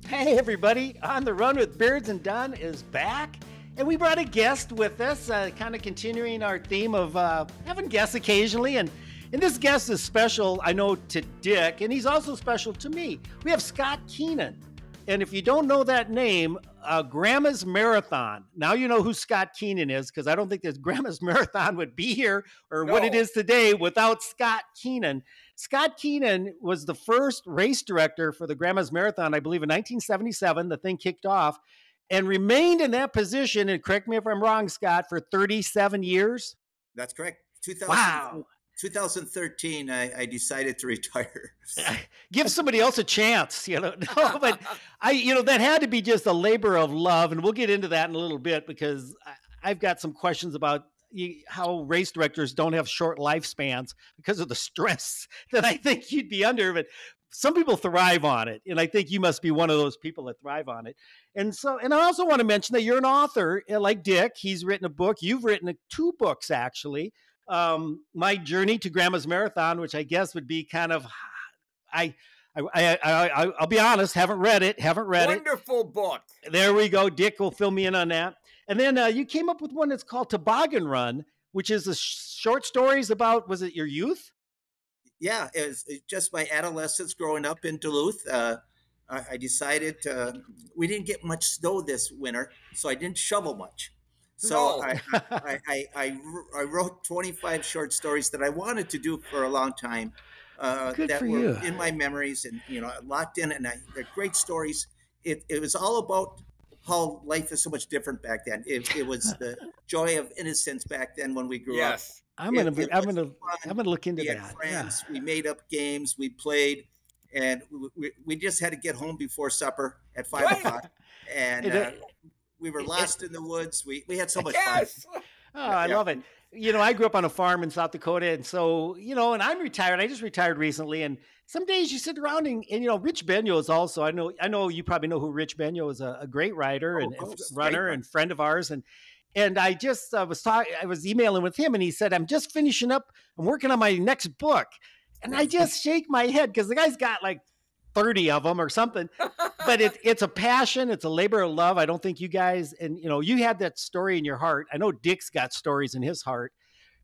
Hey, everybody. On the Run with Beards and Dunn is back. And we brought a guest with us, kind of continuing our theme of having guests occasionally. And this guest is special, I know, to Dick, and he's also special to me. We have Scott Keenan. And if you don't know that name, Grandma's Marathon. Now you know who Scott Keenan is, because I don't think that Grandma's Marathon would be here or what it is today without Scott Keenan. Scott Keenan was the first race director for the Grandma's Marathon, I believe, in 1977. The thing kicked off and remained in that position, and correct me if I'm wrong, Scott, for 37 years. That's correct. Wow. 2013, I decided to retire. Give somebody else a chance, No, but that had to be just a labor of love. And we'll get into that in a little bit, because I've got some questions about how race directors don't have short lifespans because of the stress that I think you'd be under. But some people thrive on it. And I think you must be one of those people that thrive on it. And I also want to mention that you're an author like Dick. He's written a book. You've written 2 books, actually. My Journey to Grandma's Marathon, which I guess would be kind of, I'll be honest, haven't read it. Wonderful book. There we go. Dick will fill me in on that. And then you came up with one that's called Toboggan Run, which is the short stories about, was it your youth? Yeah, it's just my adolescence growing up in Duluth. I decided we didn't get much snow this winter, so I didn't shovel much. So I wrote 25 short stories that I wanted to do for a long time. That were in my memories and locked in, and they're great stories. It was all about how life is so much different back then. It was the joy of innocence back then when we grew up. I'm gonna look into that. We had friends. We made up games. We played, and we just had to get home before supper at 5 o'clock, and we were lost in the woods. We had so much fun. Oh, I love it. I grew up on a farm in South Dakota. And so, and I'm retired. I just retired recently. And some days you sit around and Rich Benyo is also, I know you probably know who Rich Benyo is, a great writer and runner and friend of ours. And I just I was emailing with him, and he said, I'm just finishing up. I'm working on my next book. And I just shake my head, because the guy's got like 30 of them or something, but it's a passion. It's a labor of love. I don't think you guys, and you had that story in your heart. I know Dick's got stories in his heart.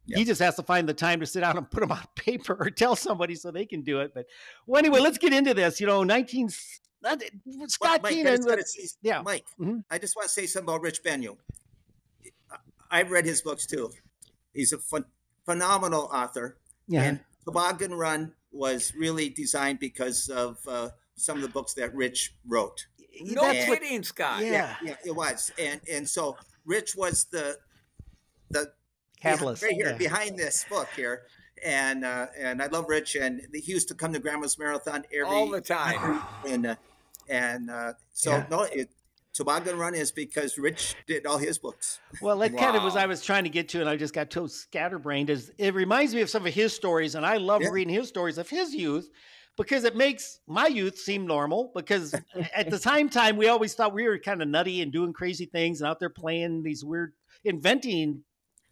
Yep. He just has to find the time to sit down and put them on paper or tell somebody so they can do it. But anyway, let's get into this. Scott Keenan. Mike, I just want to say something about Rich Benyo. I've read his books too. He's a phenomenal author. Yeah. And Toboggan Run was really designed because of some of the books that Rich wrote. No kidding, Scott. Yeah, it was. And so Rich was the catalyst right here behind this book here. And I love Rich, and he used to come to Grandma's Marathon all the time. Toboggan Run is because Rich did all his books. Well, that kind of was I was trying to get to, and I just got too scatterbrained. It reminds me of some of his stories, and I love reading his stories of his youth, because it makes my youth seem normal. Because at the same time, we always thought we were kind of nutty and doing crazy things and out there playing these weird, inventing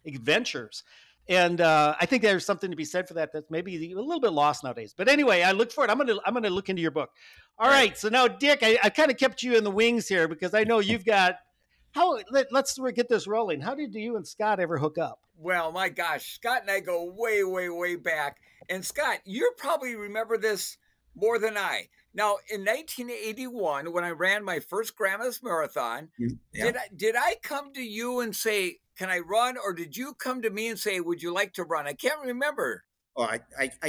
adventures. And I think there's something to be said for that. That's maybe a little bit lost nowadays. But anyway, I look for it. I'm gonna look into your book. All right. So now, Dick, I kind of kept you in the wings here, because I know you've got. Let's get this rolling. How did you and Scott ever hook up? Well, my gosh, Scott and I go way, way, way back. And Scott, you probably remember this more than I. Now, in 1981, when I ran my first Grandma's Marathon, did I come to you and say, can I run? Or did you come to me and say, would you like to run? I can't remember. Oh, I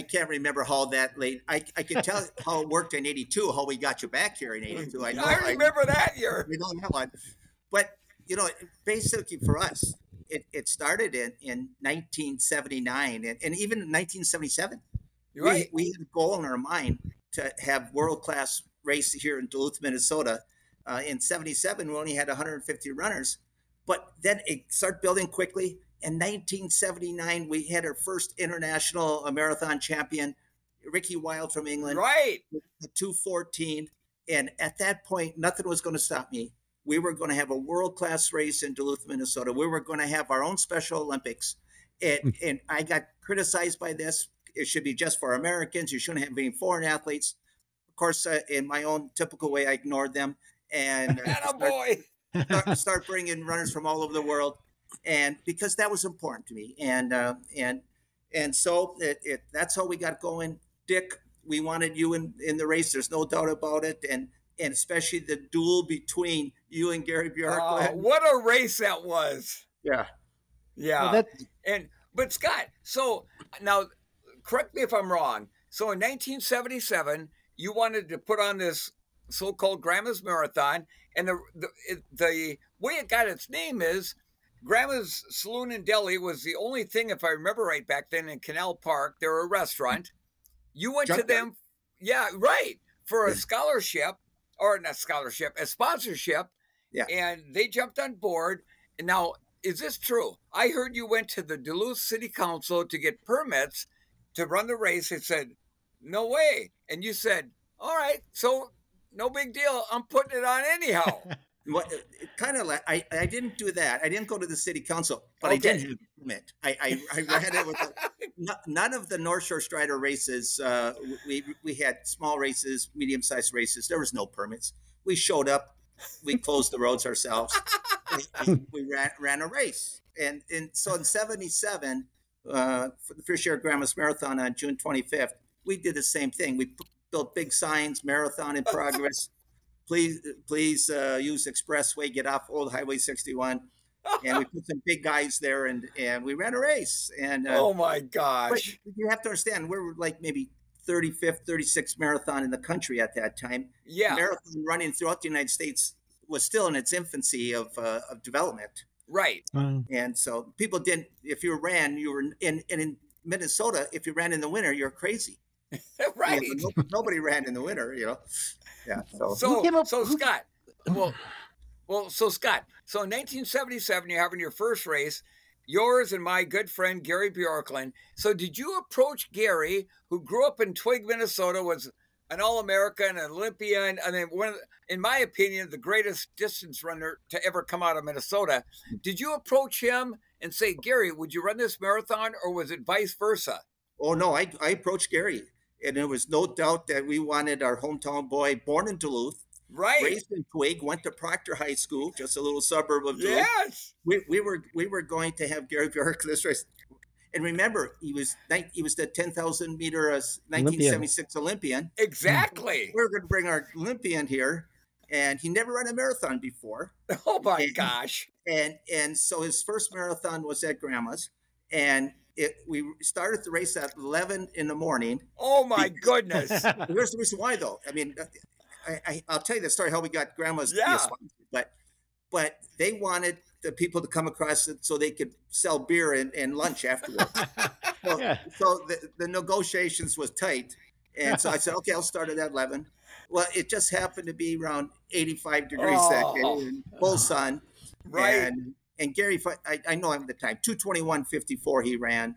can't remember how that late. I can tell how it worked in 82, how we got you back here in 82. I remember that year. We know that one. But, basically for us, it started in 1979 and even in 1977. Right. We had a goal in our mind to have world-class race here in Duluth, Minnesota. In 77, we only had 150 runners. But then it started building quickly. In 1979, we had our first international marathon champion, Ricky Wilde from England. Right. The 2:14. And at that point, nothing was going to stop me. We were going to have a world-class race in Duluth, Minnesota. We were going to have our own Special Olympics. And I got criticized by this. It should be just for Americans. You shouldn't have any foreign athletes. of course, in my own typical way, I ignored them and start bringing runners from all over the world, and because that was important to me, and so that's how we got going. Dick, we wanted you in the race. There's no doubt about it, and especially the duel between you and Gary Bjorklund. What a race that was! Yeah, yeah. Well, but Scott, so now correct me if I'm wrong. So in 1977, you wanted to put on this so-called Grandma's Marathon, and the way it got its name is Grandma's Saloon and Deli was the only thing, if I remember right, back then in Canal Park. They were a restaurant. You went to them, yeah, right, for a scholarship, or not scholarship, a sponsorship, and they jumped on board. And now, is this true? I heard you went to the Duluth City Council to get permits to run the race. They said, no way. And you said, all right, so no big deal. I'm putting it on anyhow. Well, kind of like I didn't do that. I didn't go to the city council, but I did have a permit. I ran it with none of the North Shore Strider races. We had small races, medium-sized races. There was no permits. We showed up. We closed the roads ourselves. We ran a race. And so in 77, for the first year of Grandma's Marathon on June 25th, we did the same thing. We built big signs, marathon in progress. Please use expressway, get off Old Highway 61. And we put some big guys there, and we ran a race. And oh my gosh. You have to understand, we were like maybe 35th, 36th marathon in the country at that time. Yeah. Marathon running throughout the United States was still in its infancy of development. Right. And so people didn't, if you ran, you were in Minnesota, if you ran in the winter, you're crazy. Right. Nobody ran in the winter, you know. Yeah. So Scott, so Scott, so in 1977, you're having your first race, yours and my good friend Gary Bjorklund. So did you approach Gary, who grew up in Twig, Minnesota, was an All-American, an Olympian, and then in my opinion, the greatest distance runner to ever come out of Minnesota. Did you approach him and say, Gary, would you run this marathon, or was it vice versa? Oh, no, I approached Gary, and there was no doubt that we wanted our hometown boy, born in Duluth, raised in Twig, went to Proctor High School, just a little suburb of Duluth. Yes. We were going to have Gary Bjorklund this race. And remember, he was the 10,000 meter 1976 Olympian. Exactly. We're going to bring our Olympian here, and he never ran a marathon before. Oh my gosh! And so his first marathon was at Grandma's, and we started the race at 11 in the morning. Oh my goodness! Here's the reason why, though. I mean, I'll tell you the story how we got Grandma's to be a sponsor, but they wanted the people to come across it so they could sell beer and lunch afterwards. So the negotiations was tight. And so I said, okay, I'll start at 11. Well, it just happened to be around 85 degrees that day, and full sun. Right. And Gary, I know him at the time, 2:21:54 he ran,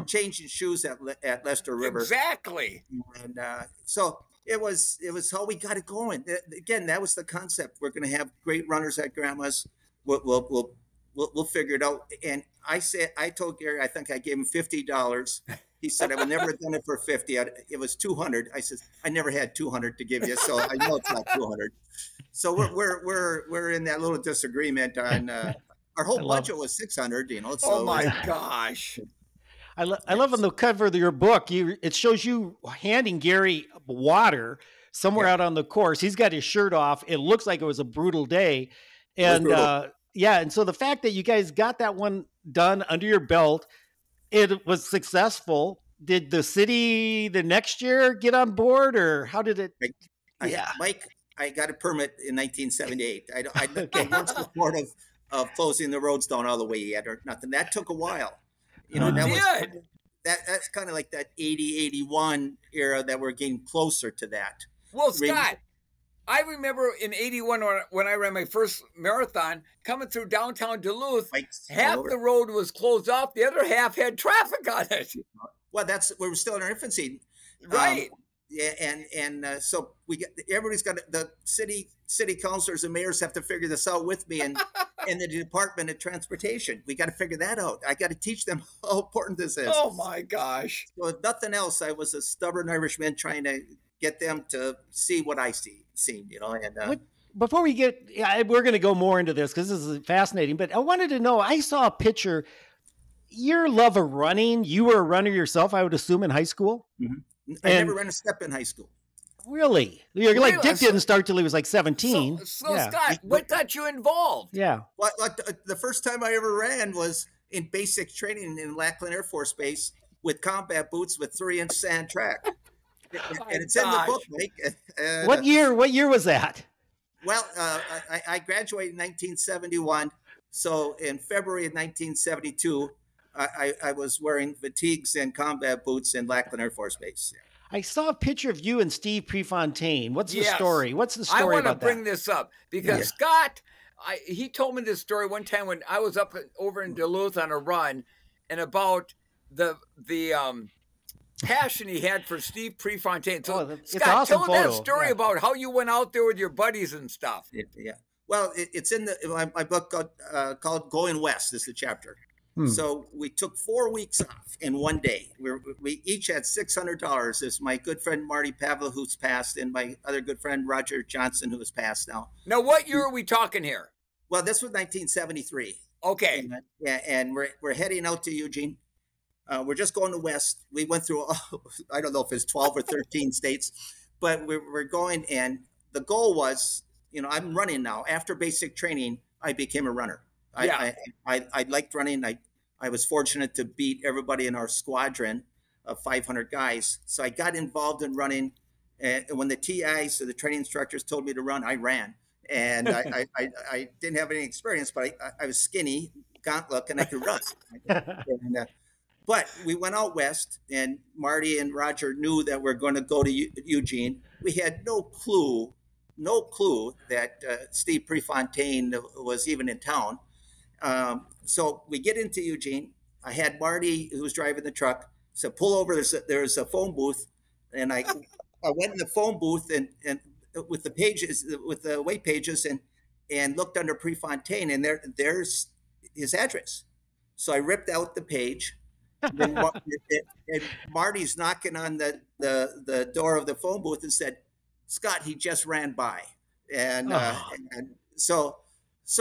changing shoes at Lester River. Exactly. And so it was how we got it going. Again, that was the concept. We're going to have great runners at Grandma's. We'll figure it out. And I told Gary, I think I gave him $50. He said, I would never have done it for 50. It was 200. I said, I never had 200 to give you, so I know it's not 200. So we're in that little disagreement on our whole budget was 600. You know. So, oh my gosh. I love on the cover of your book. It shows you handing Gary water somewhere out on the course. He's got his shirt off. It looks like it was a brutal day. And and so the fact that you guys got that one done under your belt, it was successful. Did the city the next year get on board, or how did it? Mike, I got a permit in 1978. I wasn't support of closing the roads down all the way yet or nothing. That took a while. You know, that's kind of like that 80, 81 era that we're getting closer to that. Well, Scott, I remember in 81 when I ran my first marathon, coming through downtown Duluth, half the road was closed off. The other half had traffic on it. Well, we were still in our infancy. Right. So everybody's got the city councilors and mayors have to figure this out with me and the Department of Transportation. We got to figure that out. I got to teach them how important this is. Oh my gosh. So if nothing else, I was a stubborn Irishman trying to get them to see what I seen, you know. And before we get, we're going to go more into this because this is fascinating. But I wanted to know. I saw a picture. Your love of running. You were a runner yourself, I would assume, in high school. Mm-hmm. I never ran a step in high school. Really? You're like Dick didn't start till he was like 17. So yeah. Scott, what got you involved? Yeah. Well, the first time I ever ran was in basic training in Lackland Air Force Base with combat boots with 3-inch sand track. And it's in the book, Mike. What year was that? Well, I graduated in 1971. So in February of 1972, I was wearing fatigues and combat boots in Lackland Air Force Base. Yeah. I saw a picture of you and Steve Prefontaine. What's the story? What's the story about that? I want to bring this up because Scott, he told me this story one time when I was over in Duluth on a run, and about the passion he had for Steve Prefontaine. So Scott, awesome tell that story about how you went out there with your buddies and stuff. Yeah. Well, it's in my book called Going West is the chapter. So we took 4 weeks off in one day. We each had $600. There's my good friend Marty Pavla, who's passed, and my other good friend Roger Johnson, who has passed now. Now, what year are we talking here? Well, this was 1973. Okay. And we're heading out to Eugene. We're just going to West. We went through, I don't know if it's 12 or 13 states, but we're going, and the goal was, you know, I'm running now. After basic training, I became a runner. I liked running. I was fortunate to beat everybody in our squadron of 500 guys. So I got involved in running. And when the TIs, so the training instructors, told me to run, I ran. And I didn't have any experience, but I was skinny, gauntlet, and I could run. But we went out west, and Marty and Roger knew that we're going to go to Eugene. We had no clue that Steve Prefontaine was even in town. So we get into Eugene. I had Marty, who was driving the truck, said, pull over, there's a phone booth. And I went in the phone booth and with the pages, with the weight pages, and looked under Prefontaine, and there's his address. So I ripped out the page. And Marty's knocking on the door of the phone booth and said, Scott, he just ran by. And so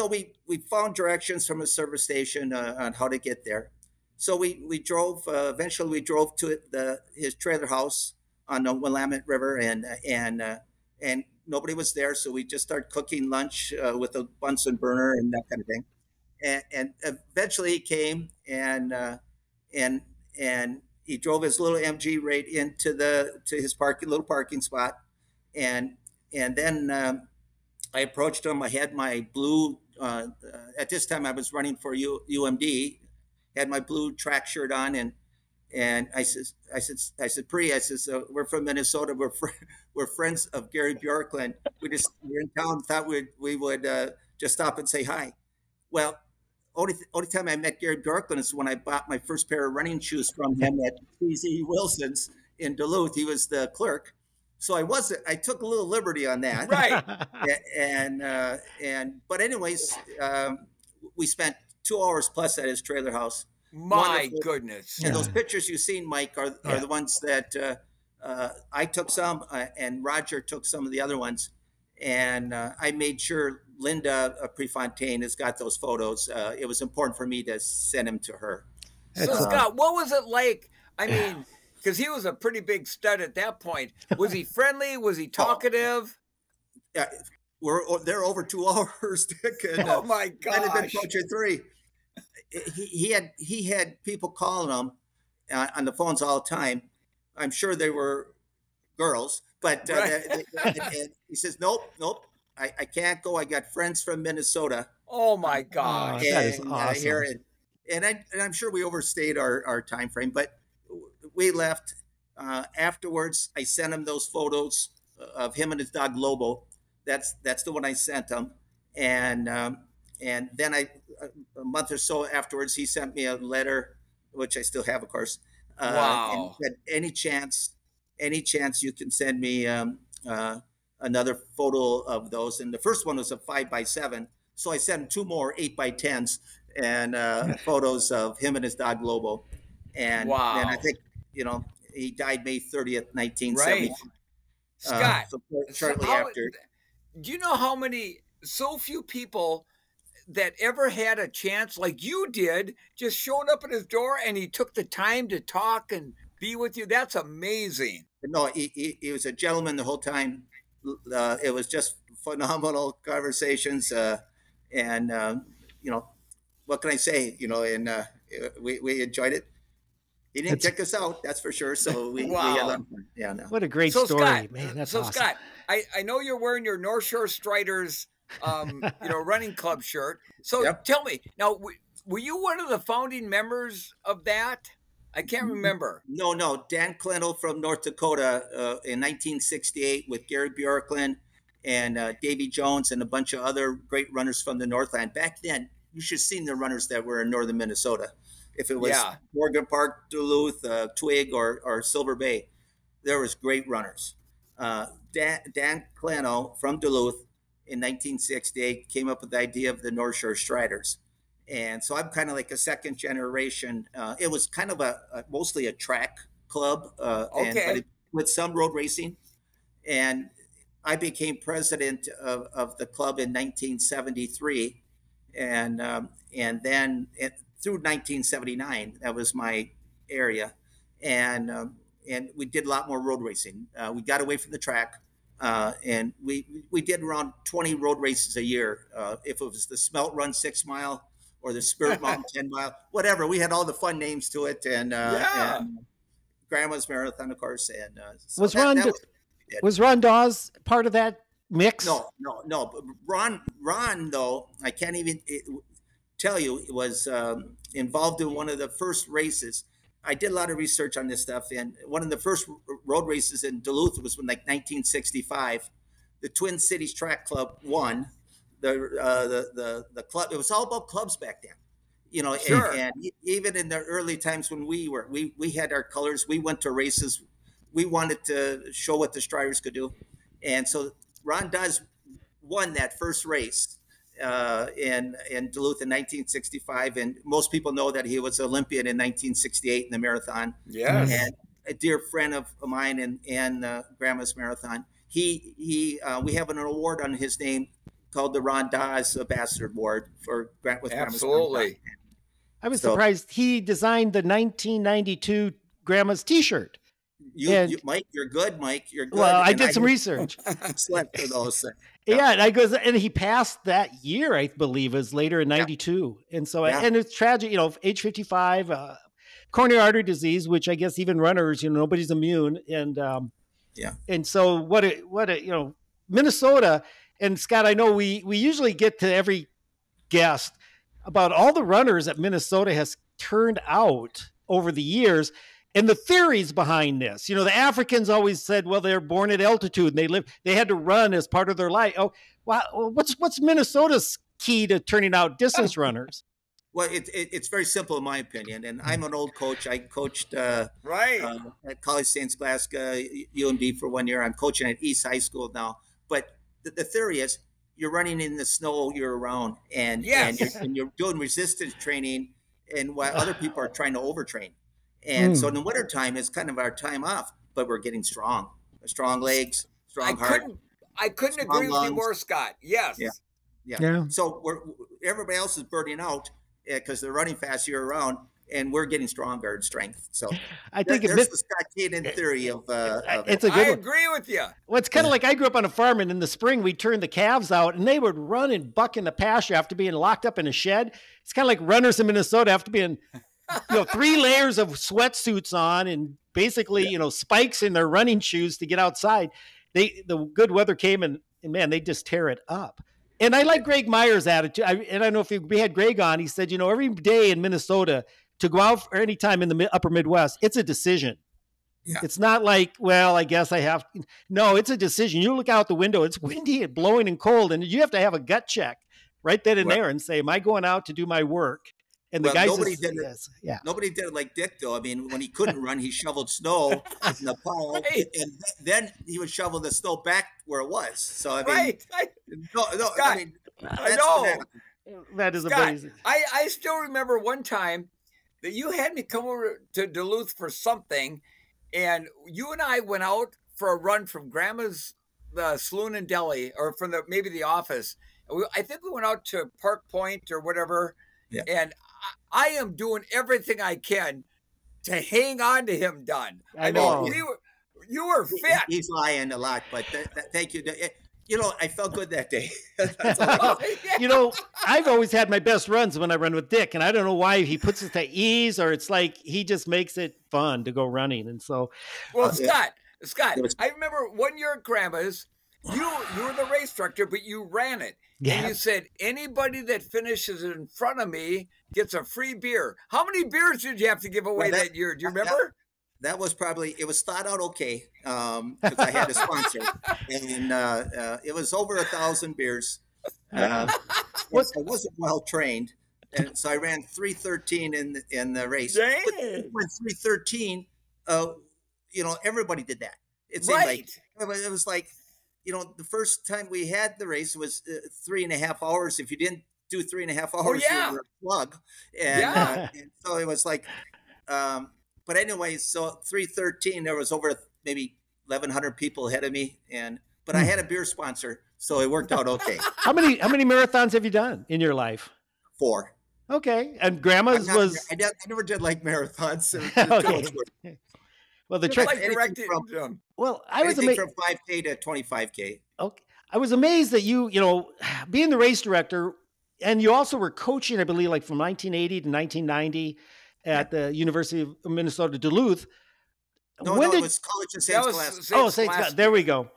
we found directions from a service station on how to get there. So we drove. Eventually, we drove to his trailer house on the Willamette River, and nobody was there. So we just started cooking lunch with a Bunsen burner and that kind of thing. And eventually, he came and he drove his little MG right into his little parking spot, and then I approached him. I had my blue. At this time, I was running for UMD. Had my blue track shirt on, and I said, Pre, I says, we're from Minnesota. We're friends of Gary Bjorklund. We're in town. Thought we would just stop and say hi. Well, only time I met Gary Bjorklund is when I bought my first pair of running shoes from him at T.Z. Wilson's in Duluth. He was the clerk. So I took a little liberty on that. Right. But anyways, we spent 2 hours plus at his trailer house. My goodness. And those pictures you've seen, Mike, are the ones that I took some, and Roger took some of the other ones. And I made sure Linda Prefontaine has got those photos. It was important for me to send them to her. So, Scott, what was it like? I mean, because he was a pretty big stud at that point. Was he friendly? Was he talkative? Yeah, we're there over 2 hours, Dick. And, oh my gosh! I'd have been approaching 3. He had people calling him on the phones all the time. I'm sure they were girls, but and he says, "Nope, I can't go. I got friends from Minnesota." Oh my gosh, that is awesome. And I'm sure we overstayed our time frame, but we left. Afterwards, I sent him those photos of him and his dog Lobo. That's the one I sent him, and then a month or so afterwards, he sent me a letter, which I still have, of course. Wow! And said, any chance you can send me another photo of those? And the first one was a 5x7, so I sent him 2 more 8x10s and photos of him and his dog Lobo. And wow! And I think he died May 30th, 1970. Right. Scott, so shortly how, after. do you know how many, so few people that ever had a chance like you did, just showed up at his door and he took the time to talk and be with you? That's amazing. No, he was a gentleman the whole time. It was just phenomenal conversations, and you know, what can I say? You know, and we enjoyed it. He didn't kick us out, that's for sure. So we had a lot of fun. Yeah, no. What a great story, Scott, man. That's so awesome. Scott, I know you're wearing your North Shore Striders, running club shirt. So tell me now, were you one of the founding members of that? I can't remember. No. Dan Klendel from North Dakota in 1968 with Gary Bjorklund and Davy Jones and a bunch of other great runners from the Northland. Back then, you should have seen the runners that were in northern Minnesota. If it was Morgan Park, Duluth, Twig, or Silver Bay, there was great runners. Dan Klendel from Duluth in 1968 came up with the idea of the North Shore Striders. And so I'm kind of like a second generation. It was kind of mostly a track club, but with some road racing. And I became president of the club in 1973, and then through 1979, that was my area, and we did a lot more road racing. We got away from the track. And we did around 20 road races a year. If it was the Smelt Run 6 mile or the Spirit Mountain 10 mile, whatever, we had all the fun names to it. And Grandma's Marathon, of course. And so was Ron Dawes part of that mix? No. Ron, though, I can't even tell you, was involved in one of the first races. I did a lot of research on this stuff, and one of the first road races in Duluth was in like 1965. The Twin Cities Track Club won. The club. It was all about clubs back then, you know. Sure. And even in the early times when we had our colors. We went to races. We wanted to show what the Striders could do, and so Ron Dawes won that first race in Duluth in 1965, and most people know that he was Olympian in 1968 in the marathon. Yes. And a dear friend of mine and Grandma's Marathon. We have an award on his name called the Ron Dawes Ambassador Award for Grandma's Absolutely. I was surprised he designed the 1992 Grandma's T-shirt. Mike, you're good. Mike, you're good. Well, I did some research. Slept for those things. Yeah, and he passed that year, I believe, is later in 92. And so, and it's tragic, you know, age 55, coronary artery disease, which I guess even runners, you know, nobody's immune. And, and so what you know, Minnesota, and Scott, I know we usually get to every guest about all the runners that Minnesota has turned out over the years. And the theories behind this, you know, the Africans always said, well, they're born at altitude and they had to run as part of their life. Oh, wow. What's Minnesota's key to turning out distance runners? Well, it's very simple in my opinion. And I'm an old coach. I coached at College St. Scholastica, UMD for 1 year. I'm coaching at East High School now. But the theory is you're running in the snow year round and you're doing resistance training and while other people are trying to overtrain. And so in the wintertime, it's kind of our time off, but we're getting strong legs, strong heart. I couldn't agree with you more, Scott. Yes. Yeah. So everybody else is burning out because they're running fast year round, and we're getting stronger in strength. So I think there's the Scott Keenan theory of it's a good one. I agree with you. Well, it's kind of like I grew up on a farm, and in the spring we'd turn the calves out, and they would run and buck in the pasture after being locked up in a shed. It's kind of like runners in Minnesota after being 3 layers of sweatsuits on and basically, spikes in their running shoes to get outside. The good weather came and man, they just tear it up. And I like Greg Meyer's attitude. I don't know if we had Greg on, he said, every day in Minnesota to go out or any time in the upper Midwest, it's a decision. Yeah. It's not like, well, I guess I have. No, it's a decision. You look out the window, it's windy and blowing and cold. And you have to have a gut check right then and there and say, am I going out to do my work? And the guys nobody did it like Dick, though. I mean, when he couldn't run, he shoveled snow in the pile, and then he would shovel the snow back where it was. So I mean, Scott, I know that is Scott, amazing. I still remember one time that you had me come over to Duluth for something, and you and I went out for a run from Grandma's the saloon and deli, or from maybe the office. I think we went out to Park Point or whatever, and I am doing everything I can to hang on to him, Don. I know. You were fit. He's lying a lot, but thank you. I felt good that day. I've always had my best runs when I run with Dick, and I don't know why he puts it to ease, or it's like he just makes it fun to go running. And so, well, Scott, I remember one year at Grandma's, you were the race director, but you ran it. Yeah. And you said, anybody that finishes in front of me gets a free beer. How many beers did you have to give away that year? Do you remember? That was probably, it was thought out okay, because I had a sponsor. And it was over 1,000 beers. I wasn't well trained. And so I ran 3:13 in the race. Dang. When 3:13, everybody did that. It seemed like it was like, the first time we had the race was 3.5 hours. If you didn't do 3.5 hours, you were a plug. And so it was like, but anyway, so 3:13, there was over maybe 1,100 people ahead of me, but I had a beer sponsor, so it worked out okay. How many marathons have you done in your life? 4. Okay, and Grandma's was. I never did like marathons. Okay. Well, the trick. I was amazed from 5K to 25K. Okay, I was amazed that you being the race director, and you also were coaching, I believe, like from 1980 to 1990 at the University of Minnesota, Duluth. It was College of St. Scholastic. St. Scholastic. There we go.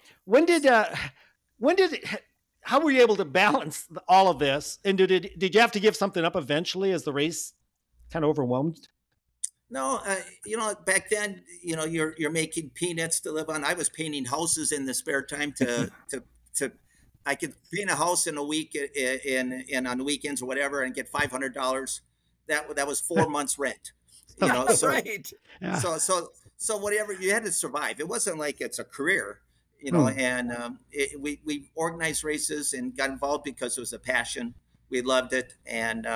How were you able to balance all of this? And did you have to give something up eventually as the race kind of overwhelmed? No, back then, you're making peanuts to live on. I was painting houses in the spare time I could paint a house in a week and on the weekends or whatever and get $500. That was 4 months rent. Right. So whatever, you had to survive. It wasn't like it's a career, and we organized races and got involved because it was a passion. We loved it. And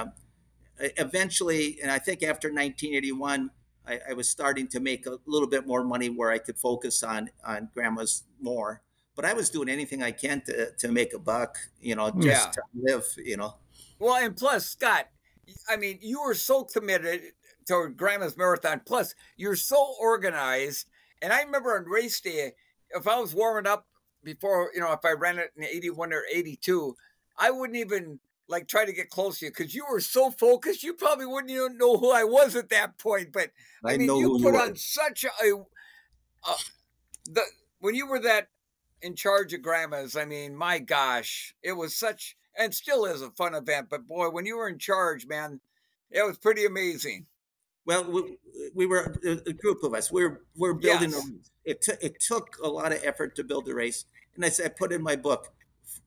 eventually, and I think after 1981, I was starting to make a little bit more money where I could focus on Grandma's more. But I was doing anything I can to make a buck, just to live, Well, and plus, Scott, I mean, you were so committed to Grandma's Marathon. Plus, you're so organized. And I remember on race day, if I was warming up before, if I ran it in 81 or 82, I wouldn't even try to get close to you because you were so focused. You probably wouldn't even know who I was at that point. But I mean, you put on such when you were that in charge of Grandma's, I mean, my gosh, it was such, and still is, a fun event. But boy, when you were in charge, man, it was pretty amazing. Well, we were a group of us. We're building a race. It took a lot of effort to build the race. And I put in my book,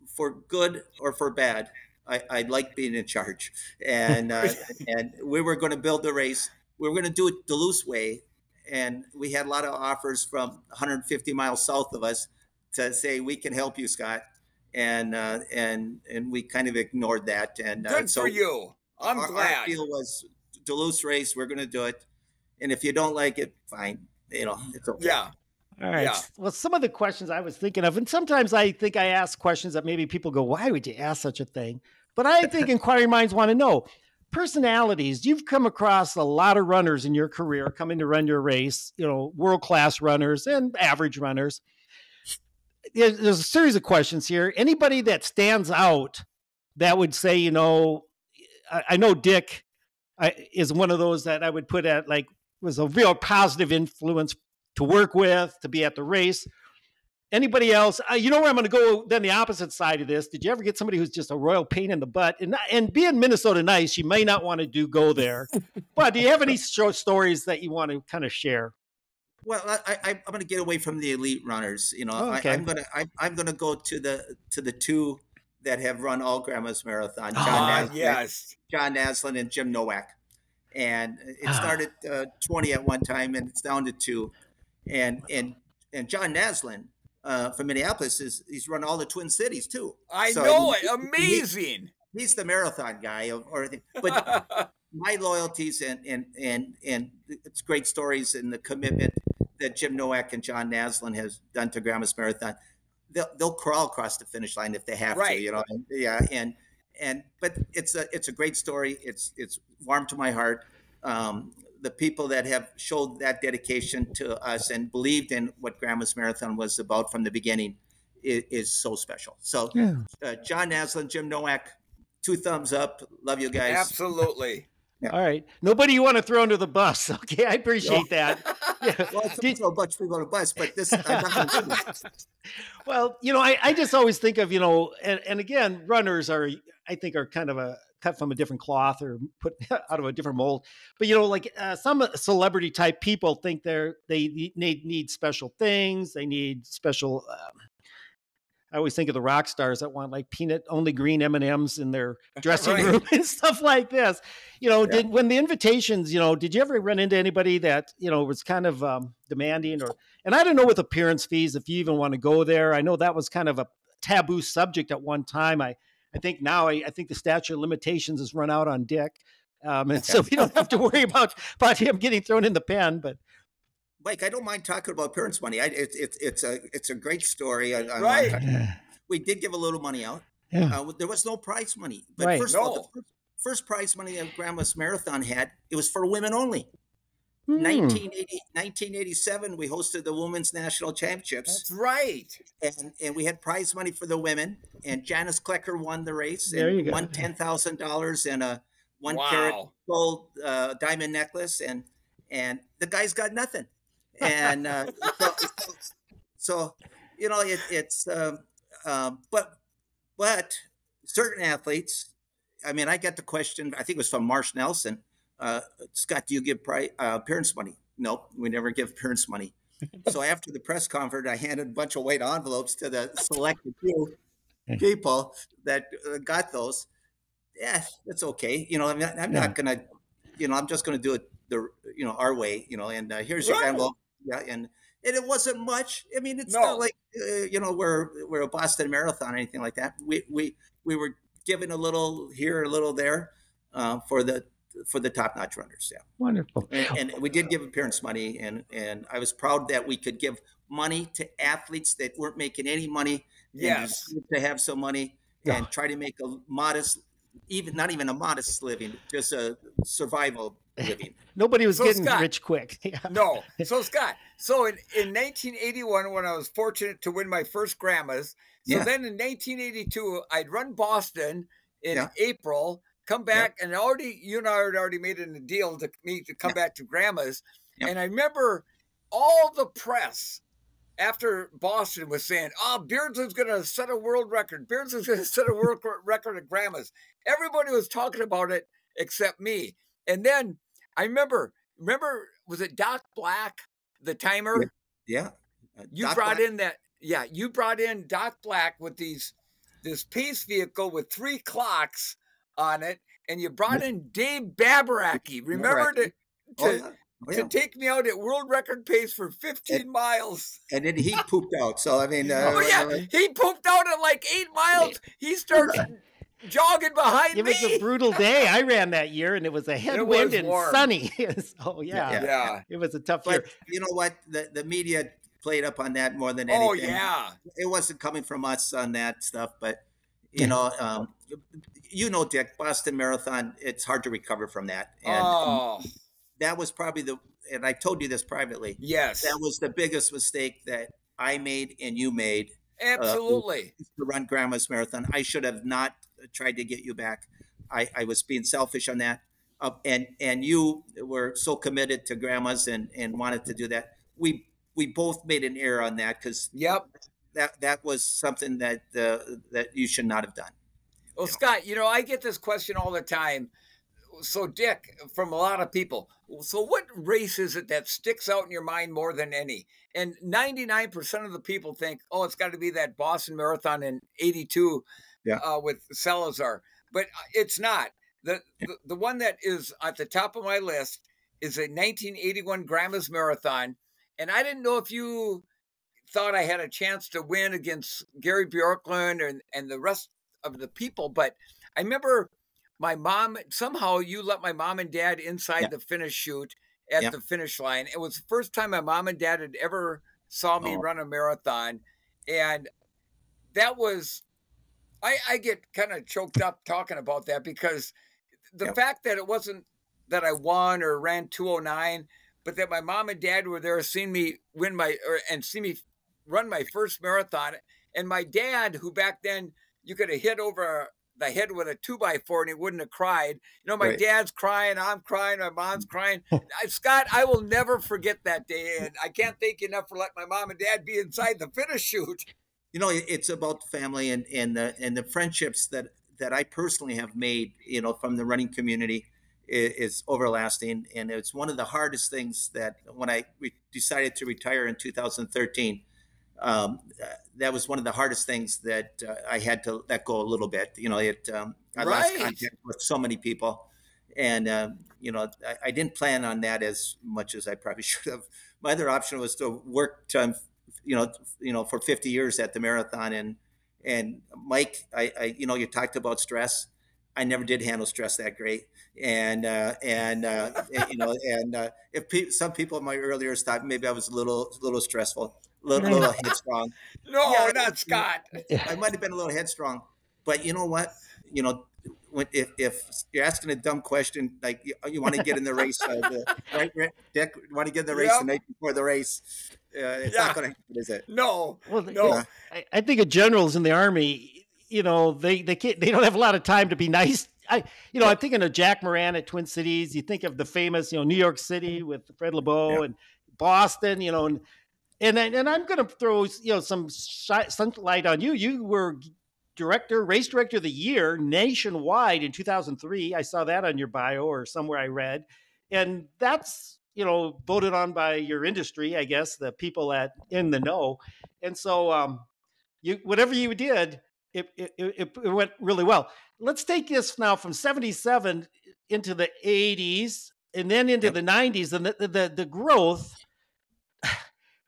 for good or for bad, I like being in charge. And and we were going to build the race. We were going to do it Duluth way. And we had a lot of offers from 150 miles south of us to say, we can help you, Scott. And we kind of ignored that. And good for you. I'm glad. Our deal was Duluth race. We're going to do it. And if you don't like it, fine. It's okay. Yeah. All right. Yeah. Well, some of the questions I was thinking of, and sometimes I think I ask questions that maybe people go, why would you ask such a thing? But I think inquiring minds want to know. Personalities, you've come across a lot of runners in your career coming to run your race, world-class runners and average runners. There's a series of questions here. Anybody that stands out that would say, I know Dick is one of those that I would put at was a real positive influence to work with, to be at the race. Anybody else? You know where I'm going to go then the opposite side of this. Did you ever get somebody who's just a royal pain in the butt? And being Minnesota nice, you may not want to go there. But do you have any short stories that you want to kind of share? Well, I'm going to get away from the elite runners. Okay. I'm going to go to the two that have run all Grandma's Marathon. John Naslund and Jim Nowak. And it started 20 at one time, and it's down to 2. And John Naslund from Minneapolis he's run all the Twin Cities too. I know it. Amazing. He's the marathon guy or anything. But my loyalties and it's great stories and the commitment. that Jim Nowak and John Naslund has done to Grandma's Marathon, they'll crawl across the finish line if they have to, you know. But it's a great story. It's warm to my heart. The people that have showed that dedication to us and believed in what Grandma's Marathon was about from the beginning is so special. So John Naslund, Jim Nowak, 2 thumbs up. Love you guys. Absolutely. Yeah. All right. Nobody you want to throw under the bus. Okay. I appreciate that. Yeah. Well, it's a bunch of people on a bus, but this, I'm not going to do this. Well, you know, I just always think of, you know, and again, runners I think are kind of cut from a different cloth or put out of a different mold. But, you know, like some celebrity type people think they need special things. They need special, I always think of the rock stars that want like peanut only green M&Ms in their dressing room and stuff like this. You know, when the invitations, you know, did you ever run into anybody that, you know, was kind of demanding and I don't know with appearance fees, if you even want to go there. I know that was kind of a taboo subject at one time. I think now, I think the statute of limitations has run out on Dick. And so we don't have to worry about him getting thrown in the pen, but. Mike, I don't mind talking about parents' money. It's a great story. We did give a little money out. Yeah. There was no prize money. But first of all, the first prize money that Grandma's Marathon had, it was for women only. 1987, we hosted the Women's National Championships. That's right. And we had prize money for the women. And Janice Klecker won the race. There you go. Won $10,000 and a 1 carat gold diamond necklace. And the guys got nothing. And so you know, but certain athletes, I mean, I got the question, I think it was from Marsh Nelson, Scott, do you give parents money? Nope, we never give parents money. So after the press conference, I handed a bunch of white envelopes to the selected few people that got those. Yeah, that's okay. You know, I'm not going to, you know, I'm just going to do it our way, you know, and here's your envelope. Yeah. And it wasn't much. I mean, it's not like, you know, we're a Boston Marathon or anything like that. We were given a little here, a little there for the top-notch runners. Yeah. Wonderful. And we did give parents money. And I was proud that we could give money to athletes that weren't making any money. Yes. To have some money and try to make a modest, not even a modest living, just a survival living. Nobody was getting rich quick. Yeah. No. So Scott, in 1981, when I was fortunate to win my first Grandma's, then in 1982, I'd run Boston in April, come back, and you and I had already made a deal to come back to Grandma's. And I remember all the press after Boston was saying, Beardsley's going to set a world record. Beardsley's going to set a world record at Grandma's. Everybody was talking about it except me. And then I remember, was it Doc Black, the timer? Yeah. You brought in Doc Black with this pace vehicle with 3 clocks on it. And you brought in Dave Babaracki. Remember to take me out at world record pace for 15 miles. And then he pooped out. So, I mean. He pooped out at like 8 miles. He started jogging behind me. It was a brutal day. I ran that year, and it was a headwind and sunny. So, it was a tough year. You know what? The media played up on that more than anything. Oh, yeah. It wasn't coming from us on that stuff, but, you know, Dick, Boston Marathon, it's hard to recover from that. And that was probably and I told you this privately. Yes. That was the biggest mistake that I made and you made. Absolutely. To run Grandma's Marathon. I should have not tried to get you back. I was being selfish on that. And you were so committed to Grandma's and wanted to do that. We both made an error on that because that was something that you should not have done. Well, Scott, you know, I get this question all the time. So, Dick, from a lot of people, so what race is it that sticks out in your mind more than any? And 99% of the people think, it's got to be that Boston Marathon in 82 with Salazar. But it's not. The one that is at the top of my list is a 1981 Grandma's Marathon. And I didn't know if you thought I had a chance to win against Gary Bjorklund and the rest of the people. But I remember my mom, somehow you let my mom and dad inside the finish chute, at the finish line. It was the first time my mom and dad had ever saw me run a marathon. And that was, I get kind of choked up talking about that, because the fact that it wasn't that I won or ran 2:09, but that my mom and dad were there seeing me win and see me run my first marathon. And my dad, who back then you could have hit over the head with a 2x4 and he wouldn't have cried. You know, my dad's crying, I'm crying, my mom's crying. Scott, I will never forget that day. And I can't thank you enough for letting my mom and dad be inside the finish chute. You know, it's about family and the friendships that I personally have made, you know, from the running community is everlasting. And it's one of the hardest things that when I decided to retire in 2013, that was one of the hardest things that I had to let go a little bit. You know, I lost contact with so many people, and you know, I didn't plan on that as much as I probably should have. My other option was to work to, you know, for 50 years at the marathon. And Mike, you know, you talked about stress. I never did handle stress that great. And you know, and some people in my earlier years thought maybe I was a little stressful, little headstrong. No, not Scott. I might have been a little headstrong, but you know what? You know, if you're asking a dumb question, like you want to get in the race, right, Dick? You want to get in the race the night before the race? It's not going to happen, is it? No. Well, no. I think of generals in the Army. You know, they don't have a lot of time to be nice. I'm thinking of Jack Moran at Twin Cities. You think of the famous, you know, New York City with Fred LeBeau and Boston, you know, and I'm going to throw, you know, some light on you. You were race director of the year nationwide in 2003. I saw that on your bio or somewhere I read, and that's, you know, voted on by your industry, I guess, the people in the know. And so, whatever you did, it went really well. Let's take this now from 77 into the 80s and then into the 90s, and the growth.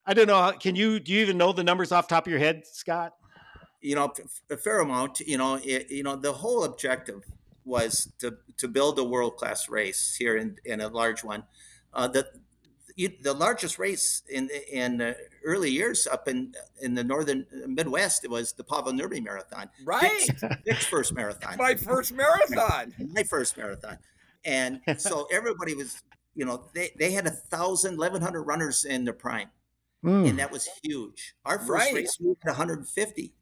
I don't know. Do you even know the numbers off the top of your head, Scott? You know, a fair amount. You know, the whole objective was to build a world-class race here in a large one. The largest race in the early years up in the northern Midwest, it was the Pavel Nurmi Marathon. Right. Dick's first marathon. My first marathon. My first marathon. And so everybody was, you know, they had 1,100 runners in their prime. And that was huge. Our first race, we had 150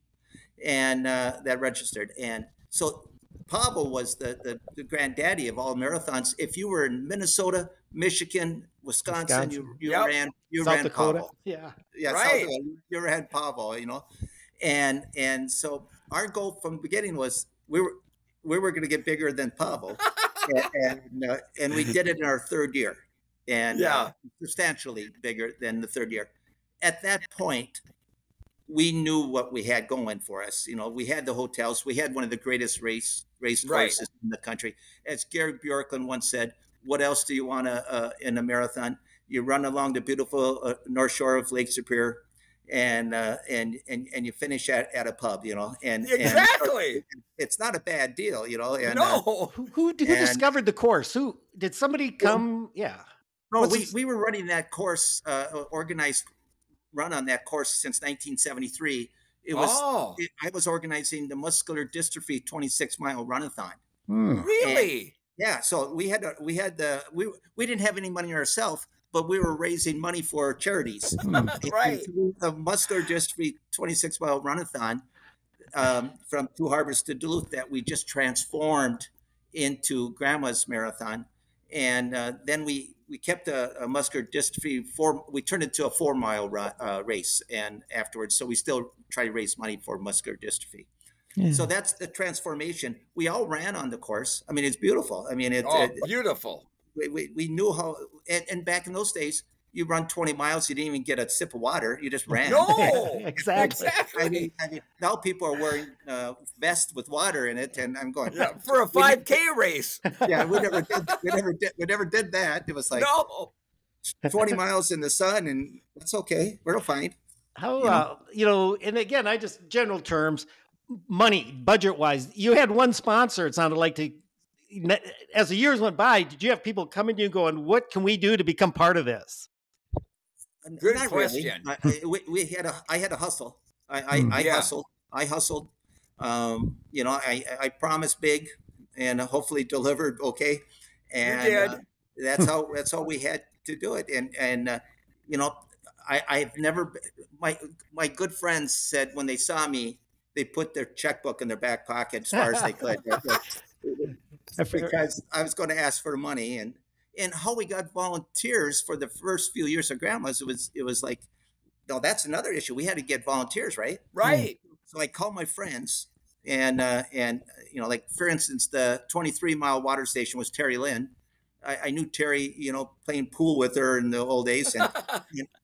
and that registered. And so Pavel was the granddaddy of all marathons. If you were in Minnesota, Michigan, Wisconsin. you ran South Dakota. Pavel. Yeah, South Dakota. You ran Pavel, you know. And so our goal from the beginning was we were going to get bigger than Pavel. and we did it in our third year. And substantially bigger than the third year. At that point, we knew what we had going for us. You know, we had the hotels. We had one of the greatest race courses in the country. As Gary Bjorklund once said, what else do you want in a marathon? You run along the beautiful North Shore of Lake Superior, and you finish at a pub. You know, and exactly, and it's not a bad deal. You know, and who discovered the course? Who did somebody come? No, we were running that course, organized run on that course since 1973. It was I was organizing the muscular dystrophy 26-mile runathon. Really? And, so we didn't have any money ourselves, but we were raising money for charities. Right. The muscular dystrophy 26-mile runathon from Two Harbors to Duluth that we just transformed into Grandma's Marathon. And then we kept a muscular dystrophy we turned it to a 4-mile race and afterwards. So we still try to raise money for muscular dystrophy. Yeah. So that's the transformation. We all ran on the course. I mean, it's beautiful. I mean, beautiful. We knew how, and back in those days, you run 20 miles, you didn't even get a sip of water. You just ran. No, exactly. I mean, now people are wearing vests with water in it, and I'm going for a 5K race. Yeah, we never did that. It was like 20 miles in the sun, and that's okay. We're fine. How and again, I just general terms, money budget wise. You had one sponsor. It sounded like to as the years went by, did you have people coming to you going, what can we do to become part of this? Good Not question. Really. I had to hustle. I hustled. I hustled. You know, I promised big and hopefully delivered okay. And you did. that's how we had to do it. And you know, I've never, my good friends said when they saw me, they put their checkbook in their back pocket as far as they could. Because I was going to ask for money. And how we got volunteers for the first few years of grandma's, it was like, no, that's another issue. We had to get volunteers, right? Right. So I called my friends, and you know, like for instance, the 23-mile water station was Terry Lynn. I knew Terry, you know, playing pool with her in the old days,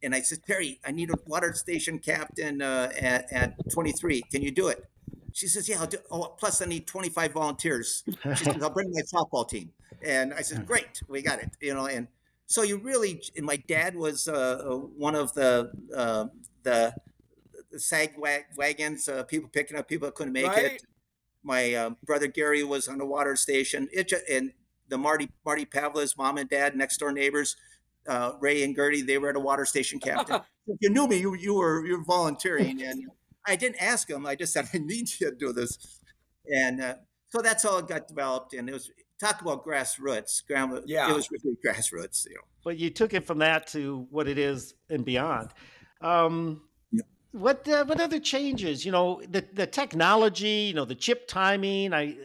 and I said, Terry, I need a water station captain at 23. Can you do it? She says, yeah, I'll do. Oh, plus I need 25 volunteers. She says, I'll bring my softball team. And I said, great, we got it. You know, and so you really, and my dad was one of the sag wagons, people picking up people that couldn't make it. My brother Gary was on the water station. And the Marty Pavla's mom and dad, next door neighbors, Ray and Gertie, they were at a water station captain. If you knew me, you were volunteering. And I didn't ask them. I just said, I need you to do this. And so that's how it got developed. And it was, talk about grassroots. It was really grassroots. You know. But you took it from that to what it is and beyond. What other changes? You know, the technology, you know, the chip timing.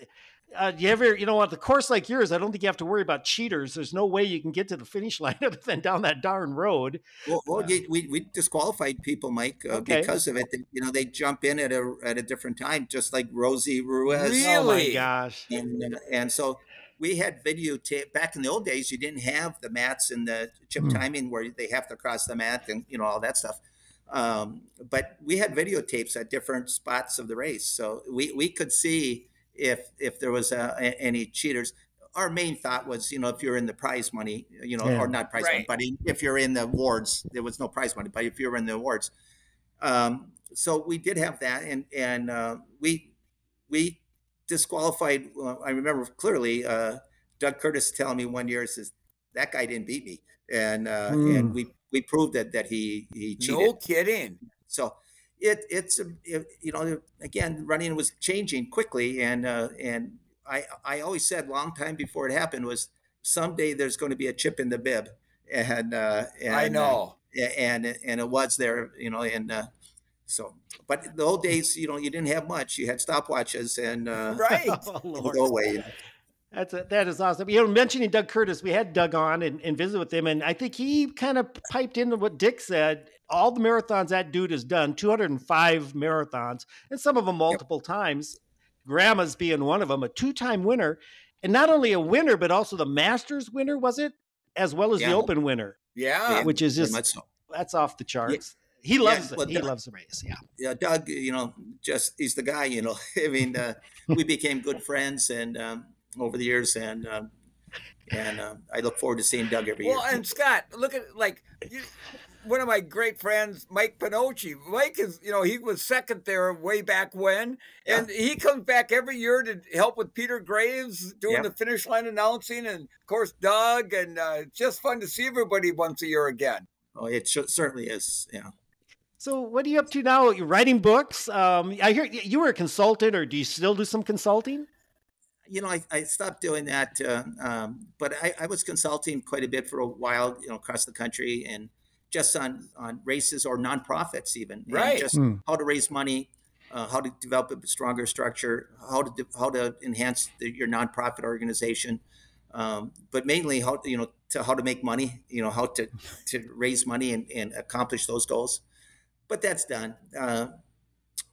You ever, you know, at the course like yours, I don't think you have to worry about cheaters. There's no way you can get to the finish line other than down that darn road. Well, we disqualified people, Mike, because of it. You know, they jump in at a different time, just like Rosie Ruiz. Really? Oh my gosh! And so we had videotape back in the old days. You didn't have the mats and the chip timing where they have to cross the mat and you know all that stuff. But we had videotapes at different spots of the race, so we could see if there was any cheaters. Our main thought was, you know, if you're in the prize money, you know, or not prize money, but if you're in the awards, there was no prize money, but if you're in the awards. So we did have that. And we disqualified. I remember clearly, Doug Curtis telling me one year, says, that guy didn't beat me. And we proved that he cheated. No kidding. So it's you know, again, running was changing quickly, and I always said long time before it happened was someday there's going to be a chip in the bib, and I know, and it was there, you know, and so, but the old days, you know, you didn't have much. You had stopwatches and go away. That is awesome. You know, mentioning Doug Curtis, we had Doug on and visit with him, and I think he kind of piped into what Dick said. All the marathons that dude has done, 205 marathons, and some of them multiple times. Grandma's being one of them, a 2-time winner, and not only a winner, but also the Masters winner, was it? As well as the Open winner. Yeah. Which is just, that's off the charts. He loves it. He loves the race. Yeah. Doug, you know, he's the guy, you know, I mean, we became good friends and over the years, and I look forward to seeing Doug every year. Well, and Scott, look at one of my great friends, Mike Pinocchi. Mike is, you know, he was second there way back when, and he comes back every year to help with Peter Graves doing the finish line announcing, and of course Doug, and it's just fun to see everybody once a year again. Oh, it certainly is. Yeah. So what are you up to now? You're writing books. I hear you were a consultant, or do you still do some consulting? You know, I stopped doing that, but I was consulting quite a bit for a while, you know, across the country, and just on races or nonprofits even, right? And just how to raise money, how to develop a stronger structure, how to enhance your nonprofit organization, but mainly how to make money, you know, how to raise money and accomplish those goals. But that's done.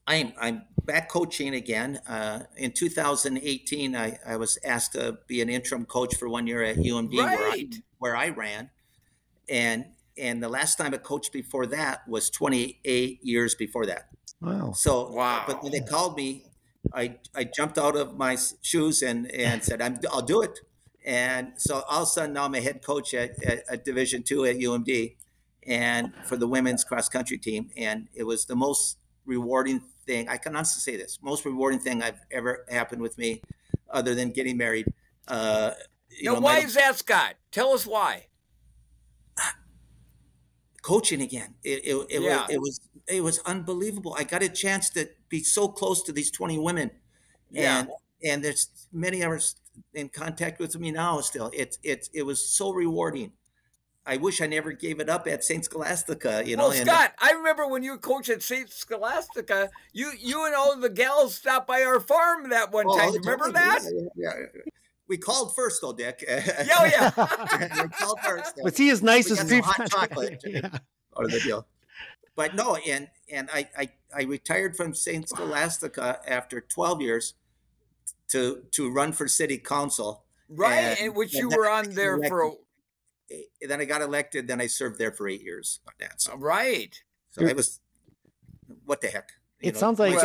I'm back coaching again. In 2018, I was asked to be an interim coach for 1 year at UMD, where I ran, and the last time I coached before that was 28 years before that. Wow. So, but when they called me, I jumped out of my shoes and said, I'll do it. And so all of a sudden now I'm a head coach at Division II at UMD, and for the women's cross country team, and it was the most rewarding thing. I can honestly say this, most rewarding thing I've ever happened with me, other than getting married. Now, why is that, Scott? Tell us why. Coaching again. It was unbelievable. I got a chance to be so close to these 20 women, and there's many others in contact with me now. Still, it was so rewarding. I wish I never gave it up at St. Scholastica. Well, Scott, I remember when you were coach at St. Scholastica, you and all the gals stopped by our farm that one time. Remember that? Yeah. We called first, though, Dick. Yeah. We called first. Was he as nice as hot chocolate? Or the deal. But no, and I retired from St. Scholastica after 12 years to run for city council. Right, and which you were on there for. Then I got elected. Then I served there for 8 years on that. So. Right. So I was, what the heck? It sounds like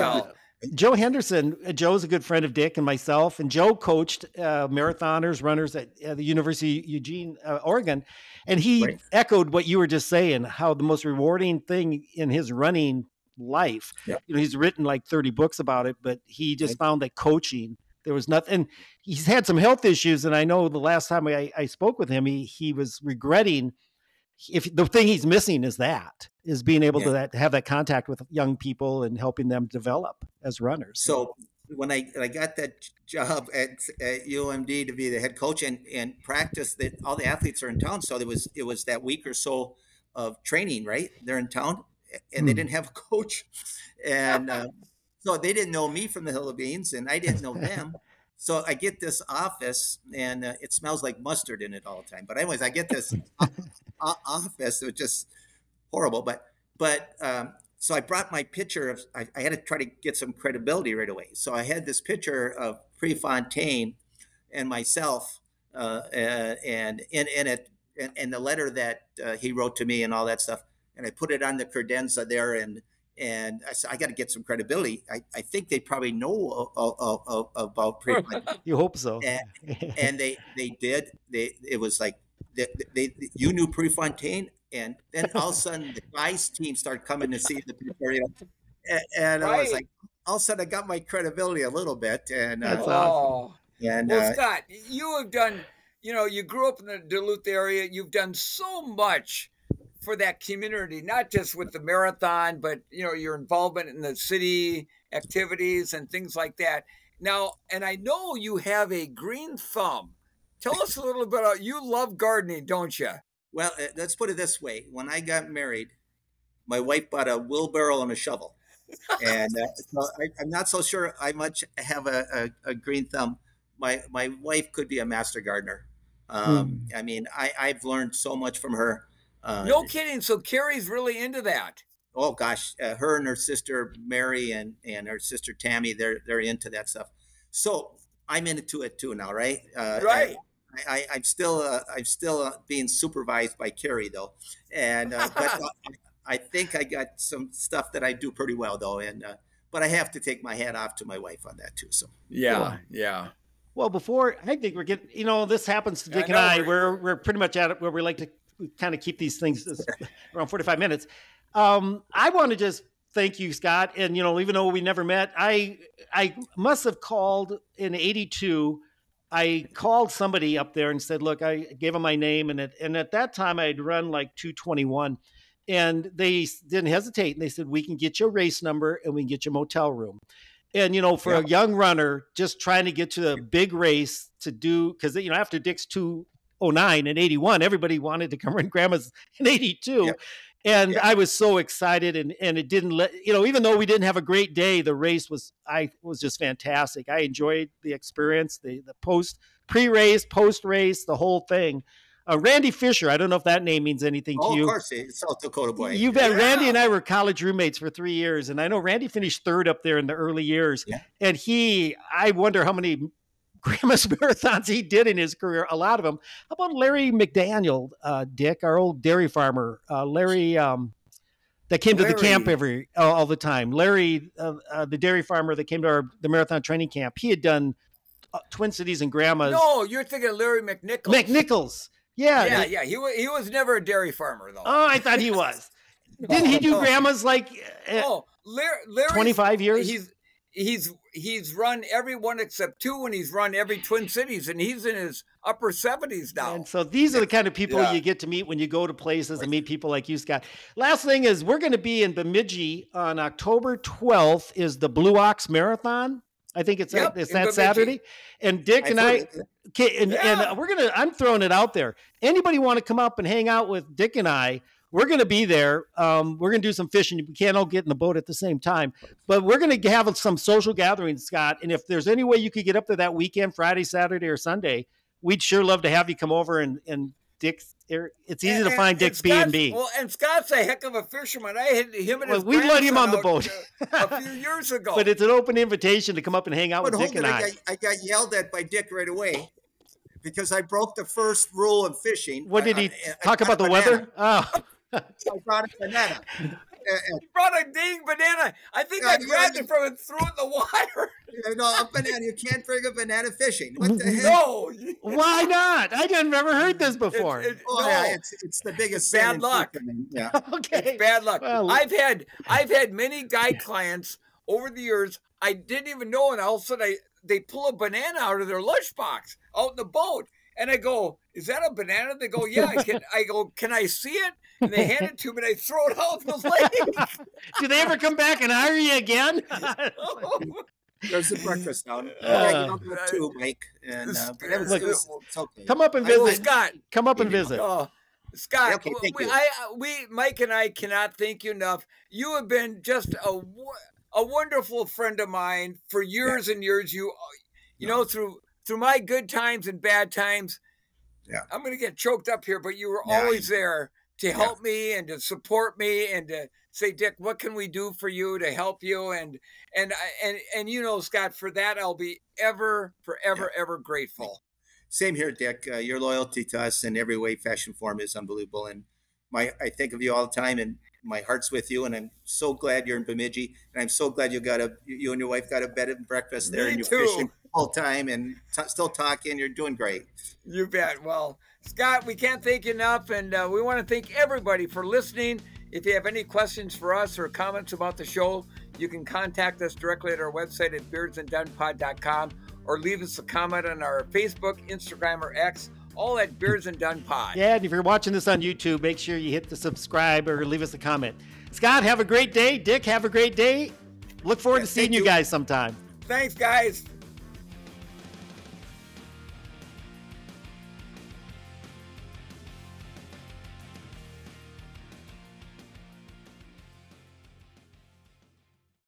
Joe Henderson. Joe's a good friend of Dick and myself, and Joe coached marathoners, runners at the University of Eugene, Oregon, and he echoed what you were just saying. How the most rewarding thing in his running life, he's written like 30 books about it, but he just found that coaching. There was nothing. And he's had some health issues, and I know the last time I spoke with him, he was regretting. If the thing he's missing is being able to have that contact with young people and helping them develop as runners. So when I got that job at UMD to be the head coach and practice, that all the athletes are in town, so it was that week or so of training. Right, they're in town, and they didn't have a coach, and so they didn't know me from the Hill of Beans, and I didn't know them. So I get this office, and it smells like mustard in it all the time. But anyways, I get this office. It was just horrible. But so I brought my picture of. I had to try to get some credibility right away. So I had this picture of Prefontaine and myself, and in it, and the letter that he wrote to me and all that stuff. And I put it on the credenza there, and I said, I got to get some credibility. I think they probably know about Prefontaine. You hope so. And they did. It was like, you knew Prefontaine, and then all of a sudden the vice team started coming to see the people. And I was like, all of a sudden I got my credibility a little bit. And that's awesome. And well, Scott, you have done, you grew up in the Duluth area. You've done so much for that community, not just with the marathon, but your involvement in the city activities and things like that. Now, and I know you have a green thumb. Tell us a little bit about, you love gardening, don't you? Well, let's put it this way. When I got married, my wife bought a wheelbarrow and a shovel. And so I'm not so sure I much have a green thumb. My wife could be a master gardener. I mean, I've learned so much from her. No kidding. So Carrie's really into that. Oh gosh, her and her sister Mary and her sister Tammy, they're into that stuff. So I'm into it too now, right? Right. I'm still being supervised by Carrie though, and but I think I got some stuff that I do pretty well though, and but I have to take my hat off to my wife on that too. So yeah. Well, before I think we're getting, this happens to Dick and I. We're pretty much at it where we like to kind of keep these things around 45 minutes. I want to just thank you, Scott. And, even though we never met, I must have called in 82. I called somebody up there and said, look, I gave them my name. And at that time I'd run like 221, and they didn't hesitate. And they said, we can get you a race number and we can get you a motel room. And, for a young runner, just trying to get to the big race to do, because, after Dick's 209 and 81, everybody wanted to come run Grandma's in 82. Yeah. And I was so excited, and it didn't let, even though we didn't have a great day, the race was just fantastic. I enjoyed the experience, the pre-race, post-race, the whole thing. Randy Fisher, I don't know if that name means anything to you. Of course, it's South Dakota boy. You bet. Yeah. Randy and I were college roommates for 3 years, and I know Randy finished third up there in the early years. Yeah. And I wonder how many Grandma's marathons he did in his career, a lot of them. How about Larry McDaniel, Dick, our old dairy farmer, Larry, that came to the camp all the time. Larry, the dairy farmer that came to the marathon training camp. He had done Twin Cities and Grandma's. No, you're thinking of Larry McNichols. McNichols. Yeah. He was never a dairy farmer, though. Oh, I thought he was. Didn't he do Grandma's like Larry, 25 years? he's run every one except 2, and he's run every Twin Cities, and he's in his upper 70s now. And so these are the kind of people you get to meet when you go to places and meet people like you, Scott. Last thing is we're going to be in Bemidji on October 12th is the Blue Ox Marathon. I think it's that Saturday. And Dick and I'm throwing it out there. Anybody want to come up and hang out with Dick and I? We're going to be there. We're going to do some fishing. We can't all get in the boat at the same time, but we're going to have some social gatherings, Scott. And if there's any way you could get up there that weekend, Friday, Saturday, or Sunday, we'd sure love to have you come over and Dick's. It's easy to find Dick's B&B. Well, and Scott's a heck of a fisherman. I had him and his we let him on the boat a few years ago. But it's an open invitation to come up and hang out with Dick and I. I got yelled at by Dick right away because I broke the first rule of fishing. What did he talk about the weather? Oh. I brought a banana. You brought a dang banana. I think I grabbed it from and threw it in the water. No, a banana. You can't bring a banana fishing. What the heck? No. Why not? I had never heard this before. It's the biggest bad luck. Yeah. Okay. It's bad luck. Well, I've had many guide clients over the years. I didn't even know, and all of a sudden they pull a banana out of their lunchbox out in the boat. And I go, is that a banana? They go, yeah. I go, can I see it? And they hand it to me, and I throw it out in the lake. Do they ever come back and hire you again? There's the breakfast now. Too, Mike. And it's okay. Come up and visit. Scott. Come up and visit. Scott, okay, Mike and I cannot thank you enough. You have been just a wonderful friend of mine for years and years. You know, through my good times and bad times. Yeah. I'm going to get choked up here, but you were always there to help me and to support me and to say, Dick, what can we do for you to help you? And you know, Scott, for that, I'll be ever grateful. Same here, Dick. Your loyalty to us in every way, fashion, form is unbelievable. And I think of you all the time, and my heart's with you. And I'm so glad you're in Bemidji, and I'm so glad you and your wife got a bed and breakfast there, and you're fishing all time and still talking. You're doing great. You bet. Well, Scott, we can't thank you enough, and we want to thank everybody for listening. If you have any questions for us or comments about the show, you can contact us directly at our website at beardsanddunpod.com or leave us a comment on our Facebook, Instagram, or X, all at Beards and Dun Pod. Yeah, and if you're watching this on YouTube, make sure you hit the subscribe or leave us a comment. Scott, have a great day. Dick, have a great day. Look forward to seeing you guys sometime. Thanks, guys.